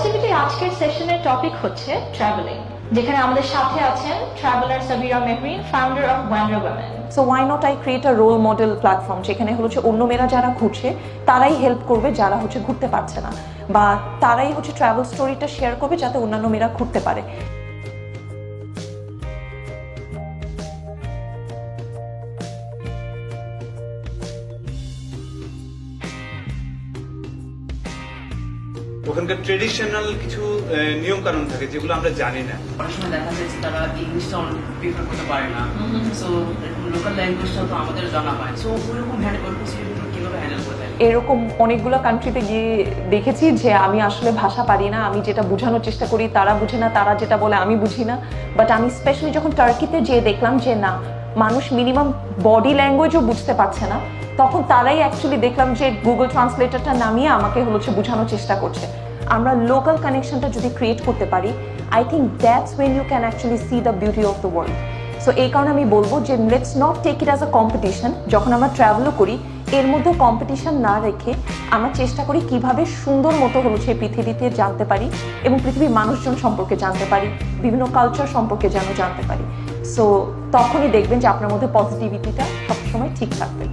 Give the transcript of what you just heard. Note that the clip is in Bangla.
পজিটিভিটি আজকের সেশনের টপিক হচ্ছে ট্রাভেলিং, যেখানে আমাদের সাথে আছেন traveller Sabira Mehrin, founder of wonder women. So why not I create a role model platform, যেখানে হচ্ছে অন্য মেয়েরা যারা ঘুরছে তারাই হেল্প করবে যারা হচ্ছে ঘুরতে পারছে না, বা তারাই হচ্ছে ট্রাভেল স্টোরিটা শেয়ার করবে যাতে অন্যান্য মেয়েরা ঘুরতে পারে। ওখানকার ট্রেডিশনাল কিছু নিয়ম কানুন থাকে যেগুলো আমরা জানি না। অনেক সময় দেখা যাচ্ছে তারা ইংলিশটা প্রিফার করতে পারে না, সো লোকাল ল্যাঙ্গুয়েজটা তো আমাদের জানা হয়, সো ওরকম কিভাবে হ্যান্ডেল করে দেয়? এরকম অনেকগুলো কান্ট্রিতে গিয়ে দেখেছি যে আমি আসলে ভাষা পারি না, আমি যেটা বোঝানোর চেষ্টা করি তারা বুঝে না, তারা যেটা বলে আমি বুঝি না। বাট আমি স্পেশালি যখন টার্কিতে যেয়ে দেখলাম যে না, মানুষ মিনিমাম বডি ল্যাঙ্গুয়েজও বুঝতে পারছে না, তখন তারাই অ্যাকচুয়ালি দেখলাম যে গুগল ট্রান্সলেটরটা নামিয়ে আমাকে হচ্ছে বোঝানোর চেষ্টা করছে। আমরা লোকাল কানেকশনটা যদি ক্রিয়েট করতে পারি, I think that's when you can actually see the beauty of the world. So এই কারণে আমি বলবো যে let's not take it as a competition. যখন আমরা ট্রাভেলও করি, এর মধ্যে কম্পিটিশন না রেখে আমরা চেষ্টা করি কিভাবে সুন্দর মতো হচ্ছে পৃথিবীতে জানতে পারি এবং পৃথিবীর মানুষজন সম্পর্কে জানতে পারি, বিভিন্ন কালচার সম্পর্কে যেন জানতে পারি। সো তখনই দেখবেন যে আপনার মধ্যে পজিটিভিটিটা সবসময় ঠিক থাকবে।